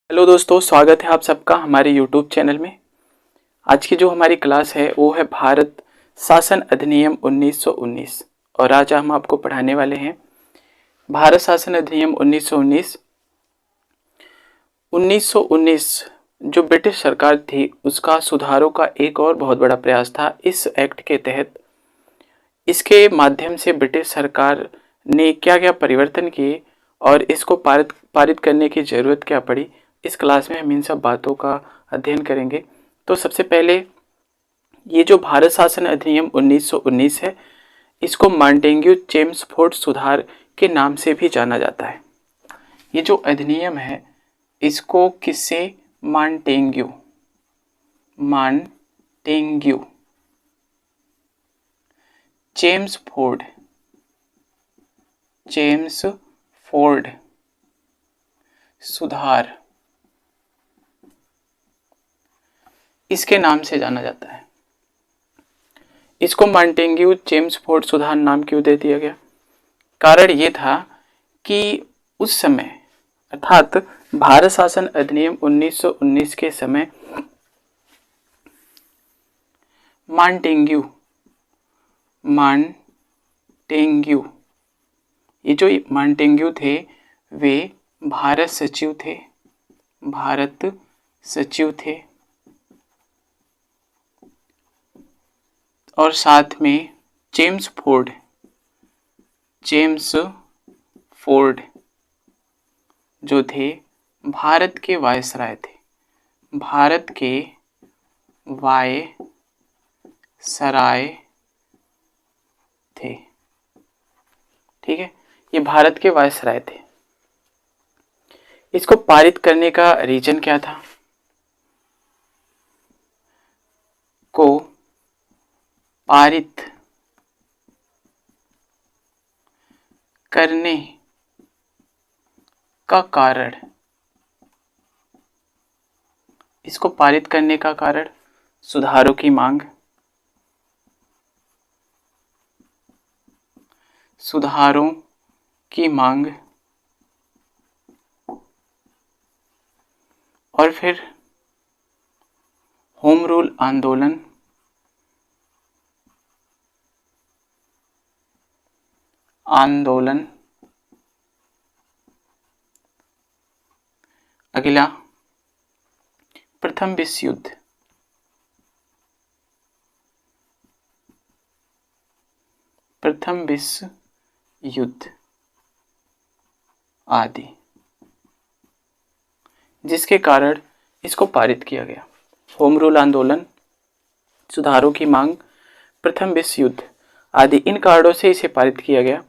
Hello दोस्तों, स्वागत है आप सबका हमारे यूट्यूब चैनल में। आज की जो हमारी क्लास है वो है भारत शासन अधिनियम 1919 और आज हम आपको पढ़ाने वाले हैं भारत शासन अधिनियम 1919। 1919 जो ब्रिटिश सरकार थी उसका सुधारों का एक और बहुत बड़ा प्रयास था। इस एक्ट के तहत इसके माध्यम से ब्रिटिश सरकार ने क्या क्या परिवर्तन किए और इसको पारित करने की ज़रूरत क्या पड़ी, इस क्लास में हम इन सब बातों का अध्ययन करेंगे। तो सबसे पहले ये जो भारत शासन अधिनियम 1919 है, इसको मॉन्टेग्यू चेम्सफोर्ड सुधार के नाम से भी जाना जाता है। ये जो अधिनियम है इसको किससे मॉन्टेग्यू चेम्सफोर्ड सुधार इसके नाम से जाना जाता है। इसको मॉन्टेग्यू चेम्सफोर्ड सुधार नाम क्यों दे दिया गया? कारण ये था कि उस समय अर्थात भारत शासन अधिनियम 1919 के समय मॉन्टेग्यू ये जो मॉन्टेग्यू थे वे भारत सचिव थे और साथ में चेम्सफोर्ड जो थे भारत के वायसराय थे। ठीक है, ये भारत के वायसराय थे। इसको पारित करने का रीजन क्या था? को पारित करने का कारण, इसको पारित करने का कारण सुधारों की मांग और फिर होम रूल आंदोलन अगला प्रथम विश्व युद्ध आदि, जिसके कारण इसको पारित किया गया। होम रूल आंदोलन, सुधारों की मांग, प्रथम विश्व युद्ध आदि, इन कारणों से इसे पारित किया गया।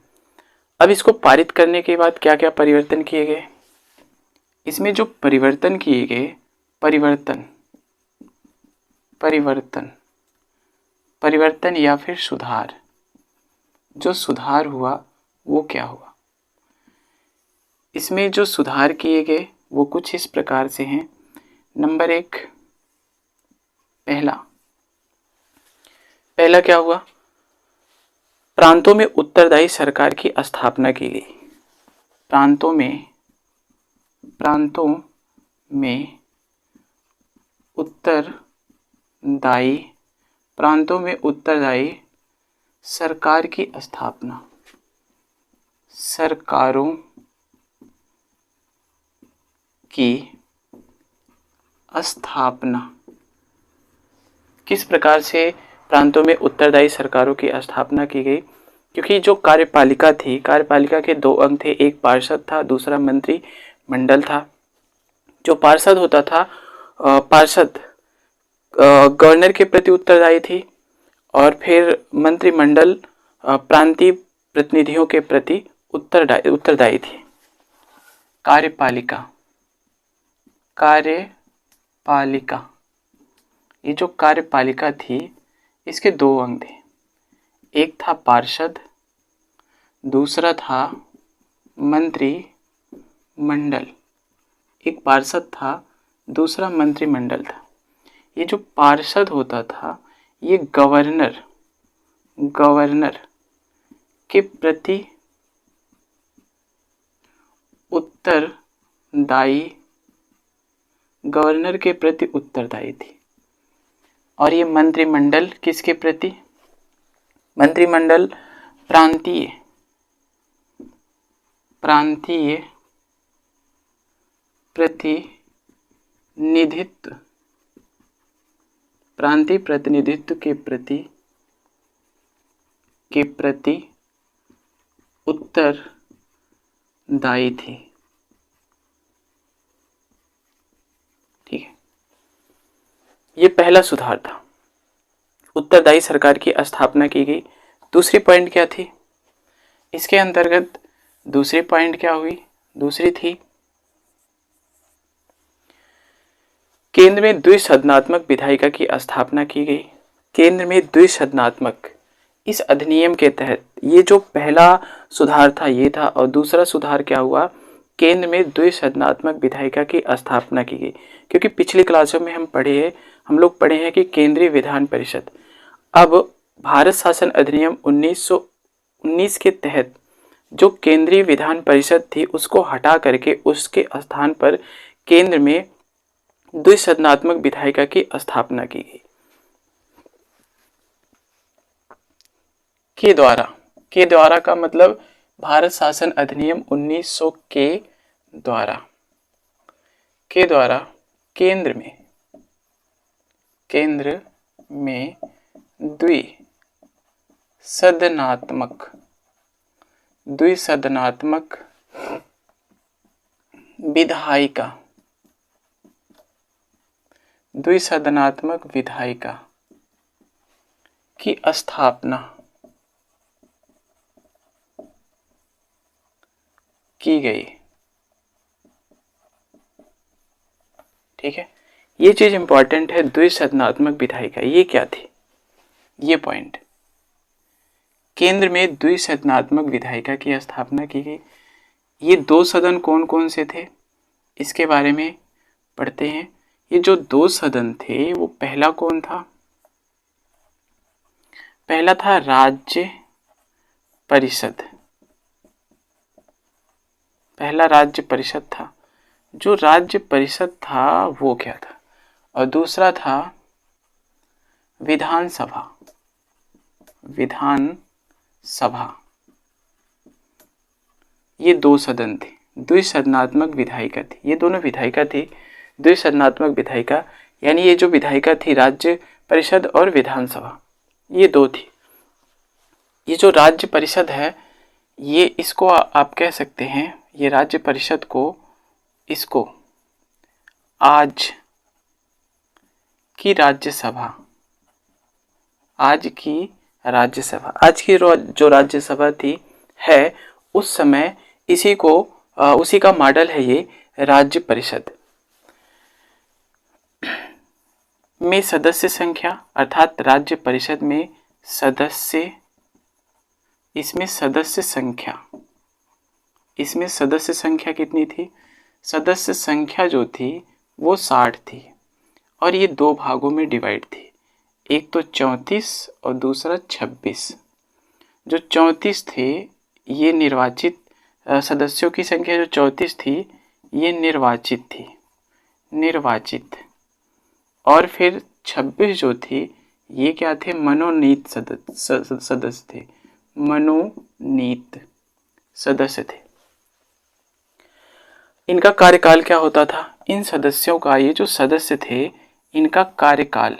अब इसको पारित करने के बाद क्या क्या परिवर्तन किए गए? इसमें जो परिवर्तन किए गए, परिवर्तन या फिर सुधार, जो सुधार हुआ वो क्या हुआ? इसमें जो सुधार किए गए वो कुछ इस प्रकार से हैं। नंबर 1, पहला क्या हुआ? प्रांतों में उत्तरदायी सरकार की स्थापना की गई। प्रांतों में उत्तरदायी सरकार की स्थापना, सरकारों की स्थापना। किस प्रकार से प्रांतों में उत्तरदायी सरकारों की स्थापना की गई? क्योंकि जो कार्यपालिका थी, कार्यपालिका के 2 अंग थे, एक पार्षद था, दूसरा मंत्री मंडल था। जो पार्षद होता था, पार्षद गवर्नर के प्रति उत्तरदायी थी और फिर मंत्रिमंडल प्रांतीय प्रतिनिधियों के प्रति उत्तरदायी थी। कार्यपालिका, ये जो कार्यपालिका थी इसके 2 अंग थे, एक था पार्षद, दूसरा था मंत्रिमंडल। एक पार्षद था, दूसरा मंत्रिमंडल था। ये जो पार्षद होता था ये गवर्नर के प्रति उत्तरदायी गवर्नर के प्रति उत्तरदायी थी। और ये मंत्रिमंडल किसके प्रति? मंत्रिमंडल प्रांतीय प्रतिनिधित्व के प्रति उत्तरदायी थी। ठीक है, ये पहला सुधार था, उत्तरदायी सरकार की स्थापना की गई। दूसरी पॉइंट क्या थी इसके अंतर्गत? दूसरी पॉइंट क्या हुई? दूसरी थी केंद्र में द्विसदनात्मक विधायिका की स्थापना की गई। केंद्र में द्विसदनात्मक, इस अधिनियम के तहत ये जो पहला सुधार था ये था, और दूसरा सुधार क्या हुआ? केंद्र में द्विसदनात्मक विधायिका की स्थापना की गई। क्योंकि पिछली क्लासों में हम लोग पढ़े हैं कि केंद्रीय विधान परिषद, अब भारत शासन अधिनियम 1919 के तहत जो केंद्रीय विधान परिषद थी उसको हटा करके उसके स्थान पर केंद्र में द्विसदनात्मक विधायिका की स्थापना की गई। के द्वारा का मतलब भारत शासन अधिनियम 1900 के द्वारा केंद्र में द्विसदनात्मक विधायिका की स्थापना की गई। ठीक है, ये चीज इंपॉर्टेंट है। द्विसदनात्मक विधायिका ये क्या थी? ये पॉइंट, केंद्र में द्विसदनात्मक विधायिका की स्थापना की गई। ये दो सदन कौन कौन से थे इसके बारे में पढ़ते हैं। ये जो दो सदन थे वो पहला कौन था? पहला था राज्य परिषद, पहला राज्य परिषद था। जो राज्य परिषद था वो क्या था? और दूसरा था विधानसभा। ये दो सदन थे, द्विसदनात्मक विधायिका थी। ये दोनों विधायिका थी, द्विसदनात्मक विधायिका, यानी ये जो विधायिका थी राज्य परिषद और विधानसभा, ये दो थी। ये जो राज्य परिषद है ये इसको आप कह सकते हैं, ये राज्य परिषद को इसको आज की राज्यसभा, आज की जो राज्यसभा थी है उस समय उसी का मॉडल है ये राज्य परिषद में सदस्य संख्या, अर्थात राज्य परिषद में इसमें सदस्य संख्या कितनी थी? सदस्य संख्या जो थी वो 60 थी और ये दो भागों में डिवाइड थी, एक तो 34 और दूसरा 26। जो 34 थे ये निर्वाचित सदस्यों की संख्या जो 34 थी ये निर्वाचित और फिर 26 जो थी ये क्या थे? मनोनीत सदस्य थे, मनोनीत सदस्य थे। इनका कार्यकाल क्या होता था? इन सदस्यों का, ये जो सदस्य थे इनका कार्यकाल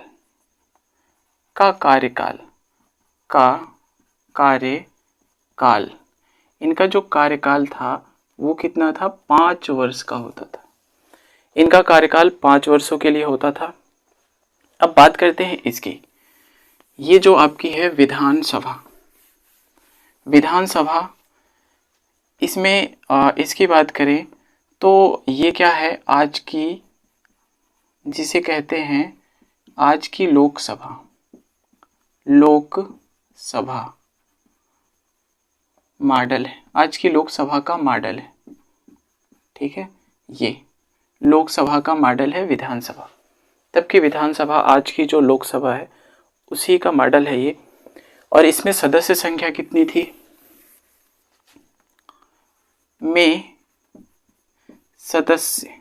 इनका जो कार्यकाल था वो कितना था? 5 वर्ष का होता था। इनका कार्यकाल 5 वर्षों के लिए होता था। अब बात करते हैं इसकी, ये जो आपकी है विधानसभा, इसमें इसकी बात करें तो ये क्या है? आज की, जिसे कहते हैं आज की लोकसभा मॉडल है, आज की लोकसभा का मॉडल है। ठीक है, ये लोकसभा का मॉडल है विधानसभा। तब की विधानसभा आज की जो लोकसभा है उसी का मॉडल है ये। और इसमें सदस्य संख्या कितनी थी? में सदस्य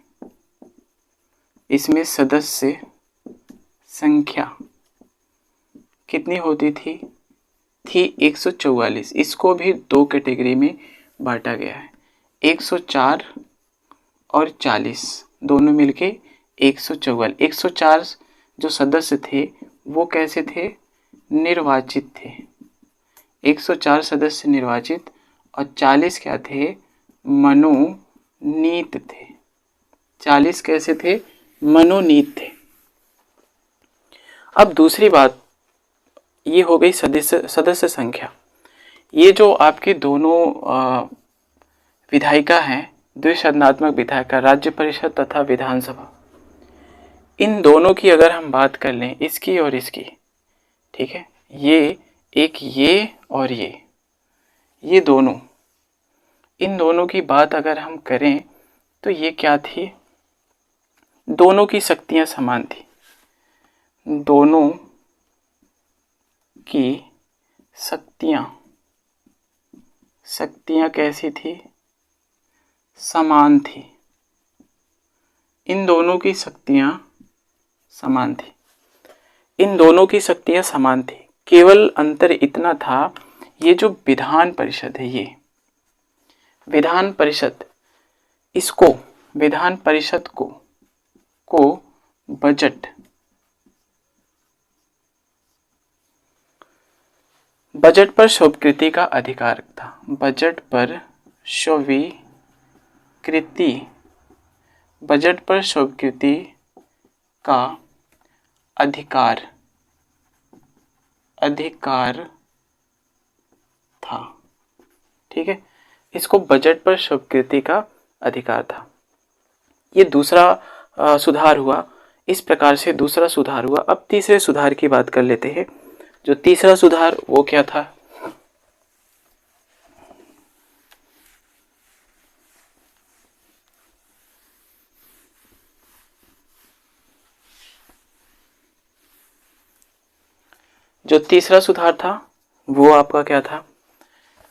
इसमें सदस्य संख्या कितनी होती थी 144। इसको भी दो कैटेगरी में बांटा गया है, 104 और 40 दोनों मिलके 144। 104 जो सदस्य थे वो कैसे थे, निर्वाचित थे। 104 सदस्य निर्वाचित और 40 क्या थे, मनोनीत थे। 40 कैसे थे, मनोनीत थे। अब दूसरी बात ये हो गई सदस्य संख्या। ये जो आपके दोनों विधायिका हैं, द्विसदनात्मक विधायिका, राज्य परिषद तथा विधानसभा, इन दोनों की अगर हम बात कर लें, इसकी और इसकी, ठीक है, ये और ये दोनों, इन दोनों की बात अगर हम करें तो ये क्या थी, दोनों की शक्तियां समान थी। दोनों की शक्तियां कैसी थी, समान थी। इन दोनों की शक्तियां समान थी। इन दोनों की शक्तियां समान थी। केवल अंतर इतना था, ये जो विधान परिषद है, ये विधान परिषद, इसको विधान परिषद को बजट पर स्वीकृति का अधिकार था। बजट पर स्वीकृति का अधिकार था। ठीक है, इसको बजट पर स्वीकृति का अधिकार था। ये दूसरा सुधार हुआ। इस प्रकार से दूसरा सुधार हुआ। अब तीसरे सुधार की बात कर लेते हैं। जो तीसरा सुधार वो क्या था, जो तीसरा सुधार था वो आपका क्या था,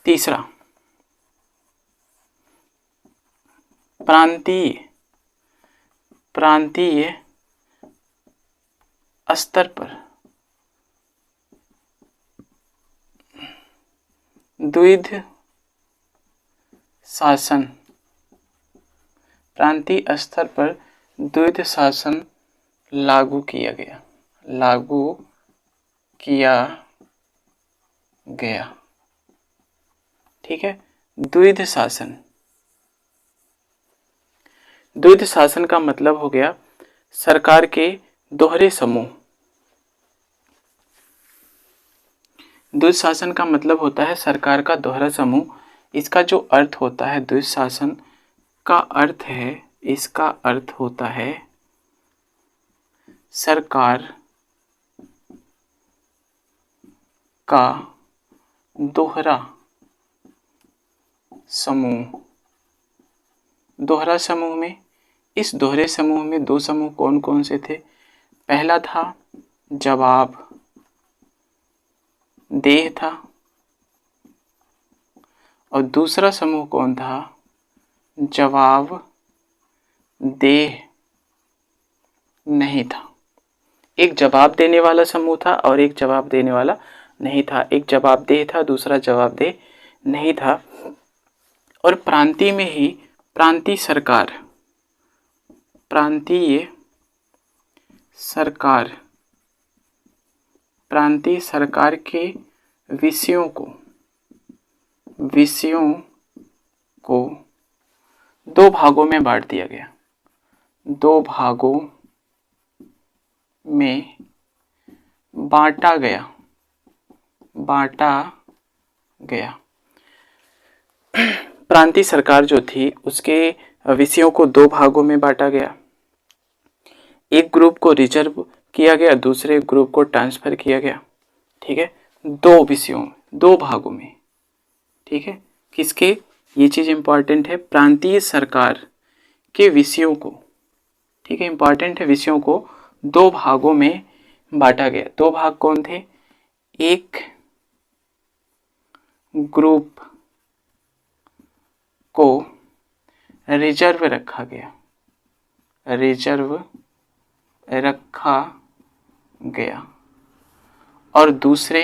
तीसरा, प्रांतीय स्तर पर द्विध शासन, प्रांतीय स्तर पर द्विध शासन लागू किया गया। ठीक है, द्विध शासन का मतलब हो गया सरकार के दोहरे समूह। द्विज शासन का मतलब होता है सरकार का दोहरा समूह। इसका जो अर्थ होता है, द्विज शासन का अर्थ है, इसका अर्थ होता है सरकार का दोहरा समूह। दोहरा समूह में, इस दोहरे समूह में दो समूह कौन कौन से थे, पहला था जवाब देह था, और दूसरा समूह कौन था, जवाब देह नहीं था। एक जवाब देने वाला समूह था और एक जवाब देने वाला नहीं था। एक जवाब देह था, दूसरा जवाब देह नहीं था। और प्रांतीय में ही प्रांतीय सरकार के विषयों को दो भागों में बांट दिया गया। दो भागों में बांटा गया। प्रांतीय सरकार जो थी उसके विषयों को दो भागों में बांटा गया। एक ग्रुप को रिजर्व किया गया, दूसरे ग्रुप को ट्रांसफर किया गया। ठीक है, दो विषयों, दो भागों में। ठीक है, किसके, ये चीज इंपॉर्टेंट है, प्रांतीय सरकार के विषयों को, ठीक है, इंपॉर्टेंट है, विषयों को दो भागों में बांटा गया। दो भाग कौन थे, एक ग्रुप को रिजर्व रखा गया, रिजर्व रखा गया और दूसरे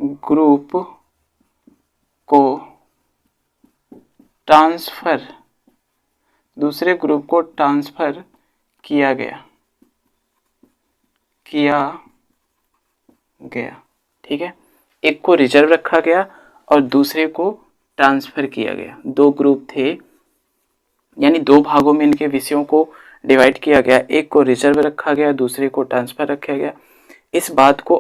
ग्रुप को ट्रांसफर किया गया। ठीक है, एक को रिजर्व रखा गया और दूसरे को ट्रांसफर किया गया। दो ग्रुप थे, यानी दो भागों में इनके विषयों को डिवाइड किया गया, एक को रिजर्व रखा गया, दूसरे को ट्रांसफर रखा गया। इस बात को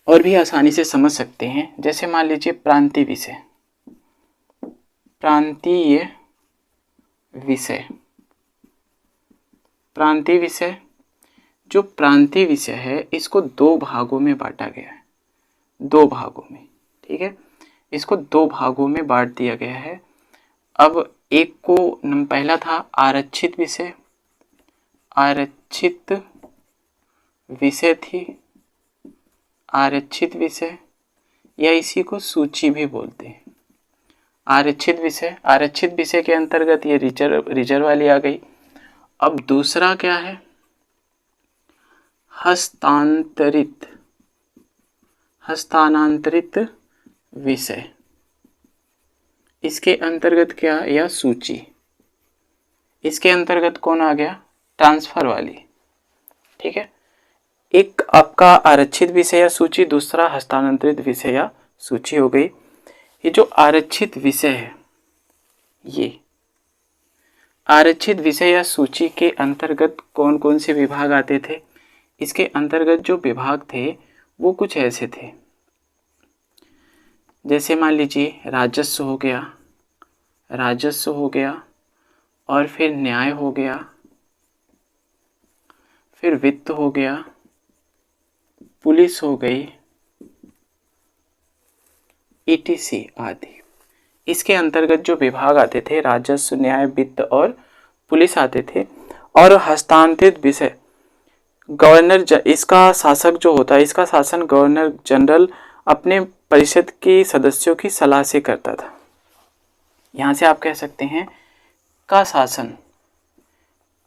और भी आसानी से समझ सकते हैं। जैसे मान लीजिए प्रांतीय विषय, जो प्रांतीय विषय है इसको दो भागों में बांटा गया है, दो भागों में। ठीक है, इसको दो भागों में बांट दिया गया है। अब एक को पहला था आरक्षित विषय या इसी को सूची भी बोलते हैं। आरक्षित विषय के अंतर्गत ये रिजर्व वाली आ गई। अब दूसरा क्या है, हस्तांतरित विषय। इसके अंतर्गत क्या, या सूची। इसके अंतर्गत कौन आ गया, ट्रांसफर वाली। ठीक है, एक आपका आरक्षित विषय या सूची, दूसरा हस्तांतरित विषय या सूची हो गई। ये जो आरक्षित विषय है, ये आरक्षित विषय या सूची के अंतर्गत कौन कौन से विभाग आते थे। इसके अंतर्गत जो विभाग थे वो कुछ ऐसे थे, जैसे मान लीजिए राजस्व हो गया और फिर न्याय हो गया, फिर वित्त हो गया, पुलिस हो गई, ETC आदि। इसके अंतर्गत जो विभाग आते थे, राजस्व, न्याय, वित्त और पुलिस आते थे। और हस्तांतरित विषय, गवर्नर, इसका शासक जो होता है, इसका शासन गवर्नर जनरल अपने परिषद के सदस्यों की सलाह से करता था। यहाँ से आप कह सकते हैं का शासन,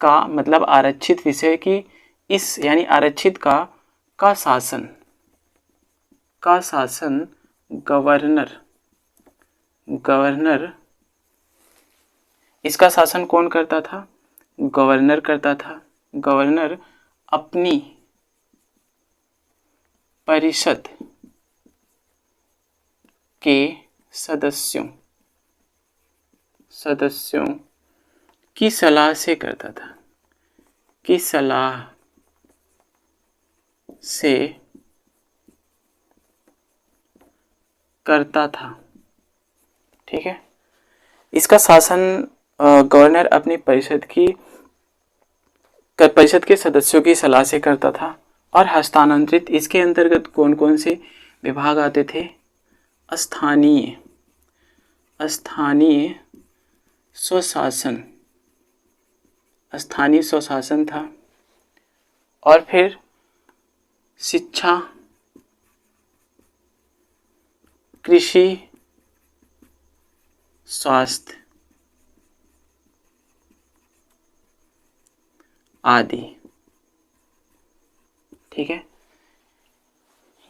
का मतलब आरक्षित विषय की इस, यानी आरक्षित का शासन गवर्नर, इसका शासन कौन करता था, गवर्नर करता था। गवर्नर अपनी परिषद के सदस्यों की सलाह से करता था, ठीक है, इसका शासन गवर्नर अपनी परिषद के सदस्यों की सलाह से करता था। और हस्तांतरित, इसके अंतर्गत कौन कौन से विभाग आते थे, स्थानीय स्वशासन था। और फिर शिक्षा, कृषि, स्वास्थ्य आदि। ठीक है,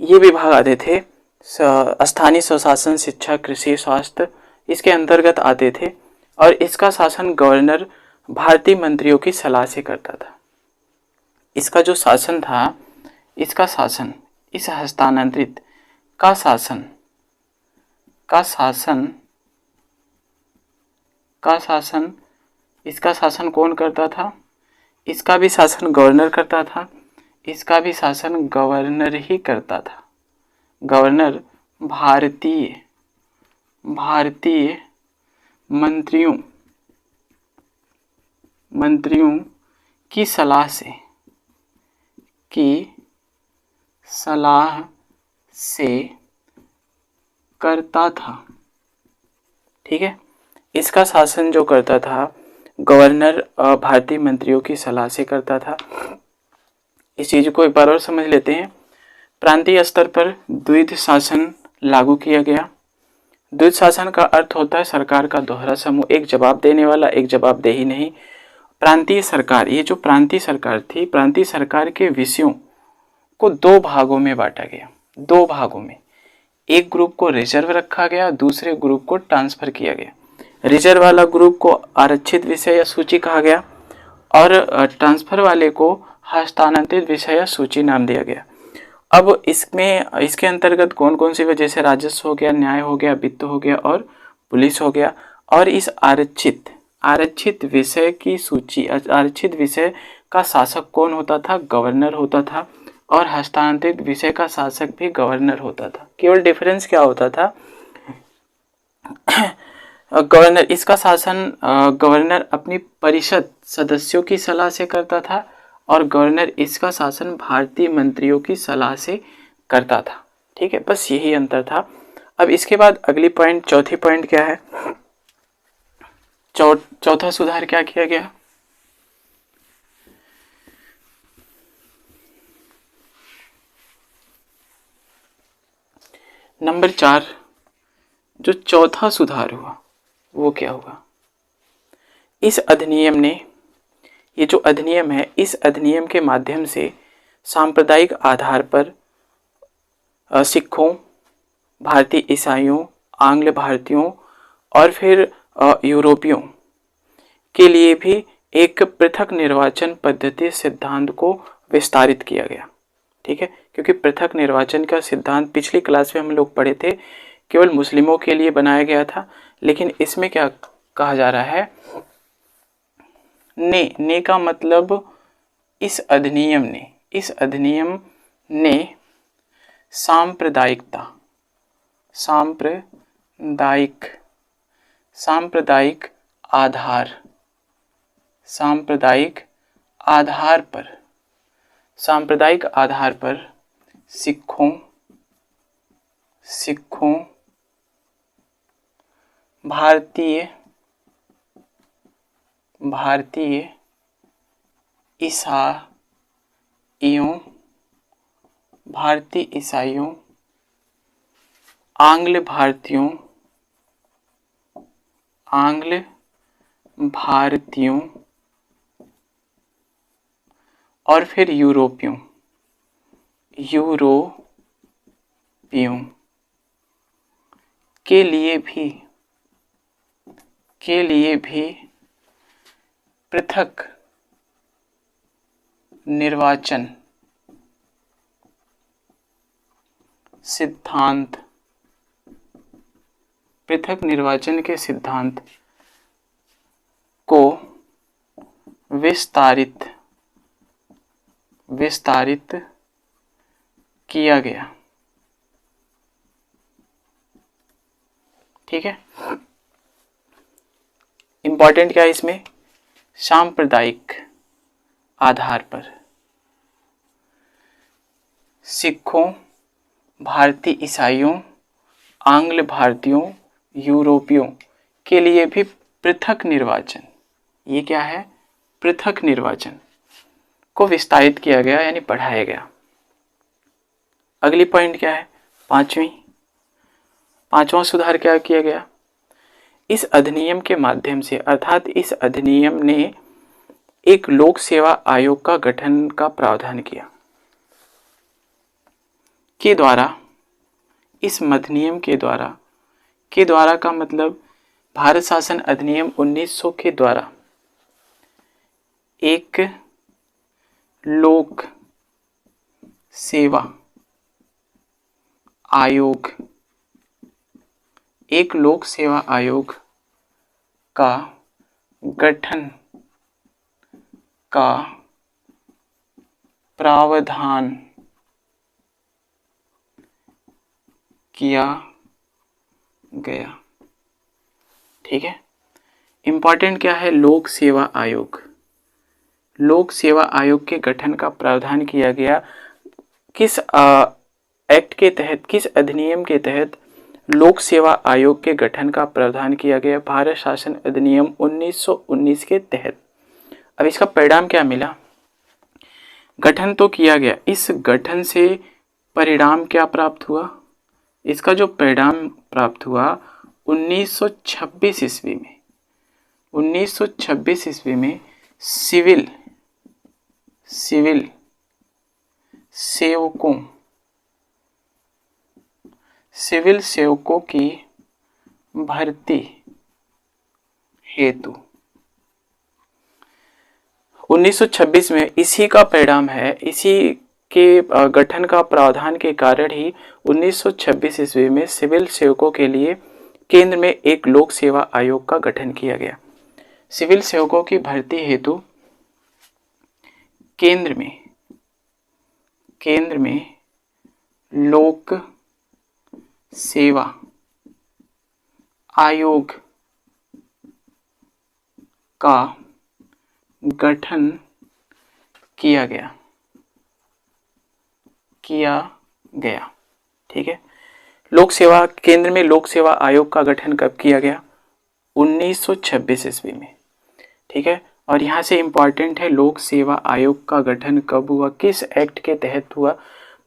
ये विभाग आते थे। स्थानीय स्वशासन, शिक्षा, कृषि, स्वास्थ्य इसके अंतर्गत आते थे। और इसका शासन गवर्नर भारतीय मंत्रियों की सलाह से करता था। इसका जो शासन था, इस हस्तांतरित का शासन इसका शासन कौन करता था, इसका भी शासन गवर्नर करता था। इसका भी शासन गवर्नर ही करता था। गवर्नर भारतीय मंत्रियों की सलाह से करता था। ठीक है, इसका शासन जो करता था गवर्नर भारतीय मंत्रियों की सलाह से करता था। इस चीज को एक बार और समझ लेते हैं। प्रांतीय स्तर पर द्विध शासन लागू किया गया। द्वैध शासन का अर्थ होता है सरकार का दोहरा समूह, एक जवाब देने वाला, एक जवाबदेही नहीं। प्रांतीय सरकार, ये जो प्रांतीय सरकार थी, प्रांतीय सरकार के विषयों को दो भागों में बांटा गया, दो भागों में। एक ग्रुप को रिजर्व रखा गया, दूसरे ग्रुप को ट्रांसफर किया गया। रिजर्व वाला ग्रुप को आरक्षित विषय या सूची कहा गया और ट्रांसफर वाले को हस्तांतरित विषय या सूची नाम दिया गया। अब इसके अंतर्गत कौन कौन सी, जैसे राजस्व हो गया, न्याय हो गया, वित्त हो गया और पुलिस हो गया। और इस आरक्षित विषय की सूची, आरक्षित विषय का शासक कौन होता था? गवर्नर होता था। और हस्तांतरित विषय का शासक भी गवर्नर होता था। केवल डिफरेंस क्या होता था? गवर्नर, इसका शासन गवर्नर अपनी परिषद सदस्यों की सलाह से करता था और गवर्नर इसका शासन भारतीय मंत्रियों की सलाह से करता था। ठीक है, बस यही अंतर था। अब इसके बाद अगली पॉइंट, चौथी पॉइंट क्या है? चौथा सुधार क्या किया गया? नंबर 4, जो चौथा सुधार हुआ वो क्या हुआ? इस अधिनियम ने, ये जो अधिनियम है, इस अधिनियम के माध्यम से सांप्रदायिक आधार पर सिखों, भारतीय ईसाइयों, आंग्ल भारतीयों और फिर यूरोपियों के लिए भी एक पृथक निर्वाचन पद्धति सिद्धांत को विस्तारित किया गया। ठीक है, क्योंकि पृथक निर्वाचन का सिद्धांत पिछली क्लास में हम लोग पढ़े थे, केवल मुस्लिमों के लिए बनाया गया था। लेकिन इसमें क्या कहा जा रहा है? ने का मतलब इस अधिनियम ने सांप्रदायिकता, सांप्रदायिक आधार पर सिखों, भारतीय ईसाइयों, आंग्ल भारतीयों और फिर यूरोपियों के लिए भी पृथक निर्वाचन के सिद्धांत को विस्तारित किया गया। ठीक है, इंपॉर्टेंट क्या है इसमें? सांप्रदायिक आधार पर सिखों, भारतीय ईसाइयों, आंग्ल भारतीयों, यूरोपियों के लिए भी पृथक निर्वाचन, ये क्या है? पृथक निर्वाचन को विस्तारित किया गया, यानी बढ़ाया गया। अगली पॉइंट क्या है? पांचवा सुधार क्या किया गया? इस अधिनियम के माध्यम से, अर्थात इस अधिनियम ने एक लोक सेवा आयोग का गठन का प्रावधान किया। के द्वारा, इस अधिनियम के द्वारा का मतलब भारत शासन अधिनियम 1900 के द्वारा एक लोक सेवा आयोग का गठन का प्रावधान किया गया। ठीक है, इंपॉर्टेंट क्या है? लोक सेवा आयोग के गठन का प्रावधान किया गया। किस एक्ट के तहत, किस अधिनियम के तहत लोक सेवा आयोग के गठन का प्रावधान किया गया? भारत शासन अधिनियम 1919 के तहत। अब इसका परिणाम क्या मिला? गठन तो किया गया, इस गठन से परिणाम क्या प्राप्त हुआ? इसका जो परिणाम प्राप्त हुआ 1926 ईस्वी में 1926 ईस्वी में सिविल सेवकों की भर्ती हेतु 1926 में इसी का परिणाम है, इसी के गठन का प्रावधान के कारण ही 1926 ईस्वी में सिविल सेवकों के लिए केंद्र में एक लोक सेवा आयोग का गठन किया गया। सिविल सेवकों की भर्ती हेतु केंद्र में लोक सेवा आयोग का गठन किया गया। ठीक है, लोक सेवा केंद्र में लोक सेवा आयोग का गठन कब किया गया? 1926 ईस्वी में। ठीक है, और यहाँ से इम्पॉर्टेंट है लोक सेवा आयोग का गठन कब हुआ, किस एक्ट के तहत हुआ?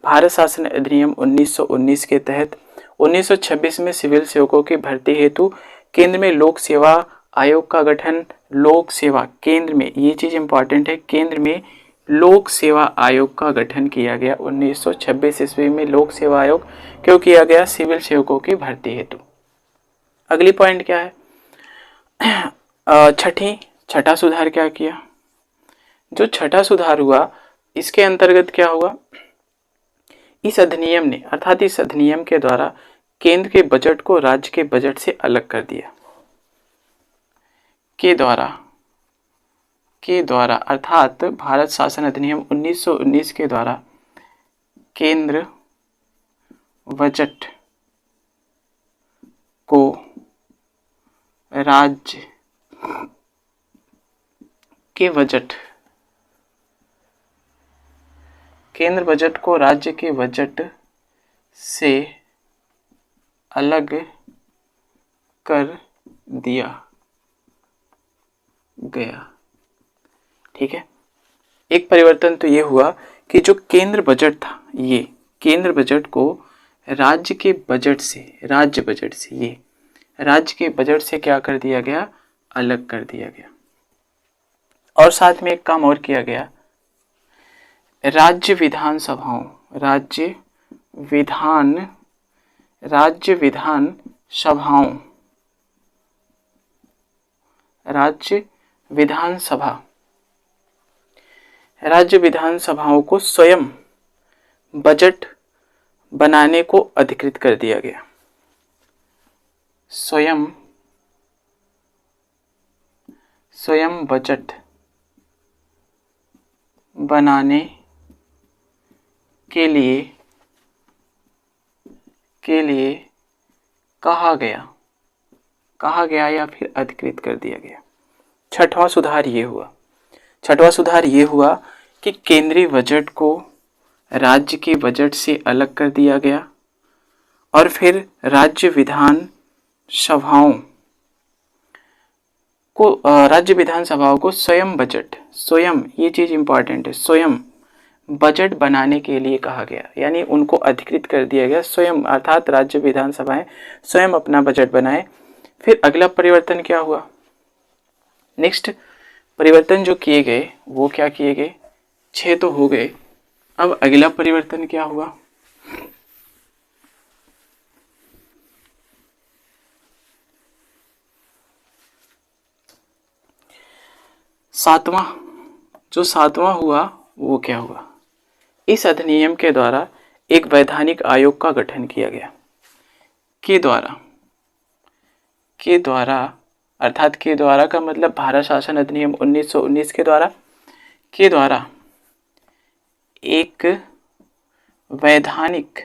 भारत शासन अधिनियम 1919 के तहत 1926 में सिविल सेवकों की भर्ती हेतु केंद्र में लोक सेवा आयोग का गठन। लोक सेवा केंद्र में, ये चीज इंपॉर्टेंट है, केंद्र में लोक सेवा आयोग का गठन किया गया 1926 ईस्वी में। लोक सेवा आयोग क्यों किया गया? सिविल सेवकों की भर्ती हेतु। अगली पॉइंट क्या है? छठा सुधार क्या किया? जो छठा सुधार हुआ इसके अंतर्गत क्या हुआ? इस अधिनियम ने, अर्थात इस अधिनियम के द्वारा केंद्र के बजट को राज्य के बजट से अलग कर दिया। के द्वारा अर्थात भारत शासन अधिनियम 1919 के द्वारा केंद्र बजट को राज्य के बजट के बजट से अलग कर दिया गया। ठीक है, एक परिवर्तन तो ये हुआ कि जो केंद्र बजट था, ये केंद्र बजट को राज्य के बजट से क्या कर दिया गया? अलग कर दिया गया। और साथ में एक काम और किया गया, राज्य विधान सभाओं को स्वयं बजट बनाने को अधिकृत कर दिया गया। स्वयं बजट बनाने के लिए कहा गया या फिर अधिकृत कर दिया गया। छठवां सुधार ये हुआ कि केंद्रीय बजट को राज्य के बजट से अलग कर दिया गया और फिर राज्य विधान सभाओं को स्वयं ये चीज इंपॉर्टेंट है, स्वयं बजट बनाने के लिए कहा गया, यानी उनको अधिकृत कर दिया गया स्वयं, अर्थात राज्य विधानसभाएं स्वयं अपना बजट बनाए। फिर अगला परिवर्तन क्या हुआ? नेक्स्ट परिवर्तन जो किए गए वो क्या किए गए? 6 तो हो गए। अब अगला परिवर्तन क्या हुआ? सातवां हुआ वो क्या हुआ? इस अधिनियम के द्वारा एक वैधानिक आयोग का गठन किया गया। के द्वारा का मतलब भारत शासन अधिनियम 1919 के द्वारा एक वैधानिक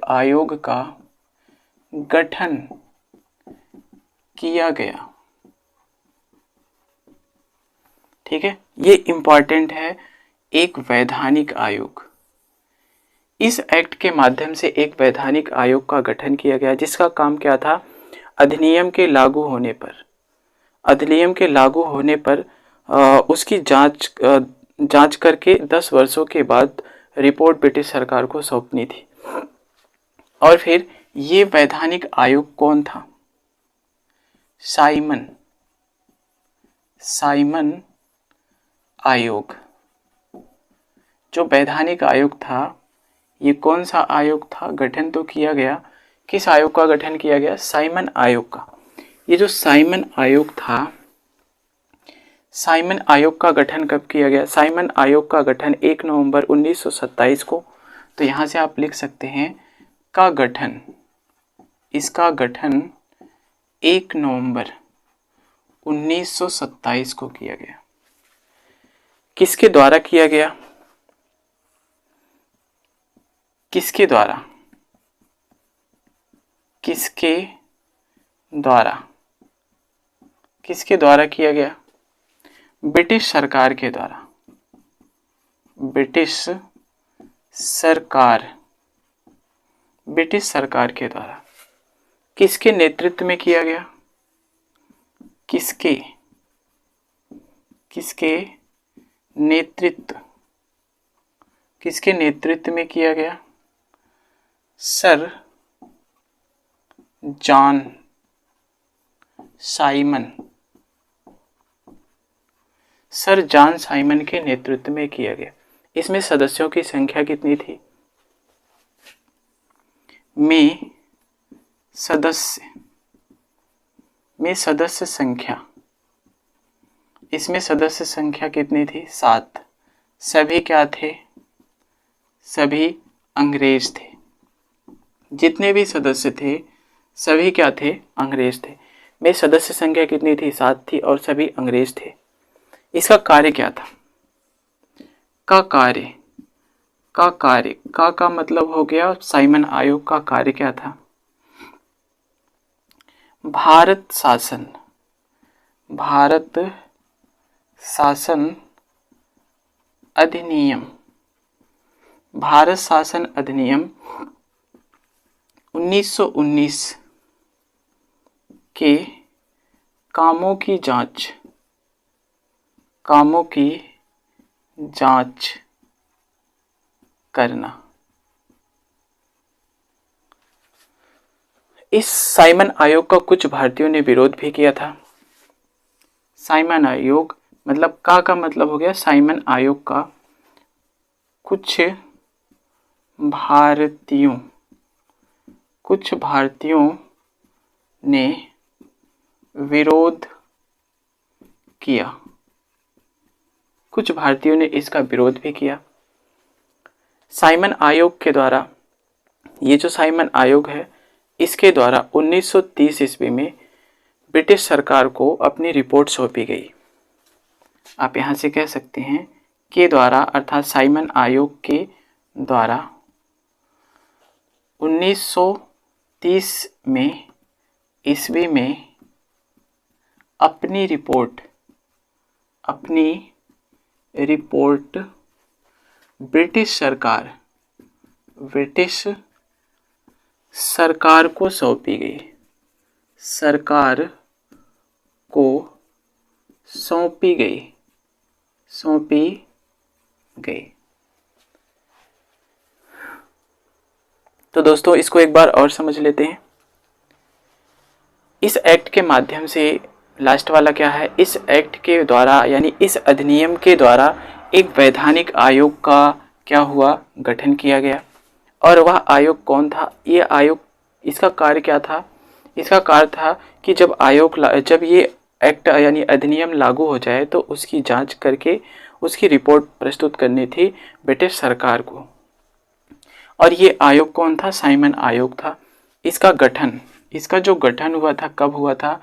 आयोग का गठन किया गया। ठीक है, ये इंपॉर्टेंट है, एक वैधानिक आयोग। इस एक्ट के माध्यम से एक वैधानिक आयोग का गठन किया गया जिसका काम क्या था? अधिनियम के लागू होने पर उसकी जांच करके 10 वर्षों के बाद रिपोर्ट ब्रिटिश सरकार को सौंपनी थी। और फिर ये वैधानिक आयोग कौन था? साइमन आयोग। जो वैधानिक आयोग था, ये कौन सा आयोग था? गठन तो किया गया, किस आयोग का गठन किया गया? साइमन आयोग का। ये जो साइमन आयोग था, साइमन आयोग का गठन कब किया गया? साइमन आयोग का गठन 1 नवंबर 1927 को। तो यहाँ से आप लिख सकते हैं का गठन, इसका गठन 1 नवंबर 1927 को किया गया। किसके द्वारा किया गया? किसके द्वारा? किसके द्वारा? किसके द्वारा किया गया? ब्रिटिश सरकार के द्वारा। ब्रिटिश सरकार के द्वारा। किसके नेतृत्व में किया गया? किसके नेतृत्व में किया गया? सर जॉन साइमन के नेतृत्व में किया गया। इसमें सदस्यों की संख्या कितनी थी? में सदस्य संख्या, इसमें सदस्य संख्या कितनी थी? 7। सभी क्या थे? सभी अंग्रेज थे। जितने भी सदस्य थे सभी क्या थे? अंग्रेज थे। में सदस्य संख्या कितनी थी? 7 थी और सभी अंग्रेज थे। इसका कार्य क्या था? का मतलब हो गया साइमन आयोग का कार्य क्या था? भारत शासन अधिनियम 1919 के कामों की जांच करना। इस साइमन आयोग का कुछ भारतीयों ने विरोध भी किया था। साइमन आयोग मतलब का मतलब हो गया साइमन आयोग का कुछ भारतीयों ने विरोध किया। कुछ भारतीयों ने इसका विरोध भी किया। साइमन आयोग के द्वारा, ये जो साइमन आयोग है, इसके द्वारा 1930 ईस्वी में ब्रिटिश सरकार को अपनी रिपोर्ट सौंपी गई। आप यहाँ से कह सकते हैं के द्वारा, अर्थात साइमन आयोग के द्वारा 1930 ईस्वी में अपनी रिपोर्ट ब्रिटिश सरकार को सौंपी गई। सौंपी गई। तो दोस्तों इसको एक बार और समझ लेते हैं। इस एक्ट के माध्यम से, लास्ट वाला क्या है, इस एक्ट के द्वारा यानी इस अधिनियम के द्वारा एक वैधानिक आयोग का क्या हुआ? गठन किया गया। और वह आयोग कौन था? ये आयोग, इसका कार्य क्या था? इसका कार्य था कि जब ये एक्ट यानी अधिनियम लागू हो जाए तो उसकी जांच करके उसकी रिपोर्ट प्रस्तुत करनी थी ब्रिटिश सरकार को। और ये आयोग कौन था? साइमन आयोग था। इसका जो गठन हुआ था, कब हुआ था?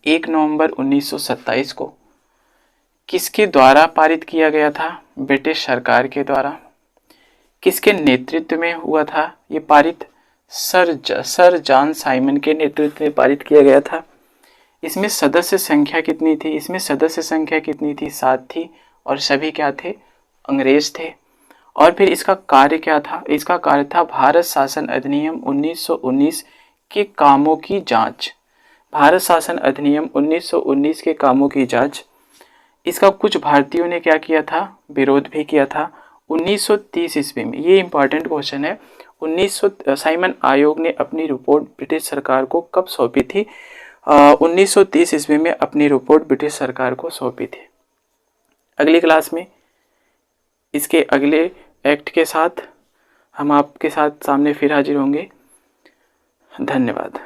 1 नवंबर 1927 को। किसके द्वारा पारित किया गया था? ब्रिटिश सरकार के द्वारा। किसके नेतृत्व में हुआ था ये पारित? सर जॉन साइमन के नेतृत्व में पारित किया गया था। इसमें सदस्य संख्या कितनी थी? 7 थी और सभी क्या थे? अंग्रेज थे। और फिर इसका कार्य क्या था? इसका कार्य था भारत शासन अधिनियम 1919 के कामों की जांच। भारत शासन अधिनियम 1919 के कामों की जांच। इसका कुछ भारतीयों ने क्या किया था? विरोध भी किया था। 1930 ईस्वी में, ये इंपॉर्टेंट क्वेश्चन है, साइमन आयोग ने अपनी रिपोर्ट ब्रिटिश सरकार को कब सौंपी थी? 1930 ईस्वी में अपनी रिपोर्ट ब्रिटिश सरकार को सौंपी थी। अगली क्लास में इसके अगले एक्ट के साथ हम आपके साथ सामने फिर हाजिर होंगे। धन्यवाद।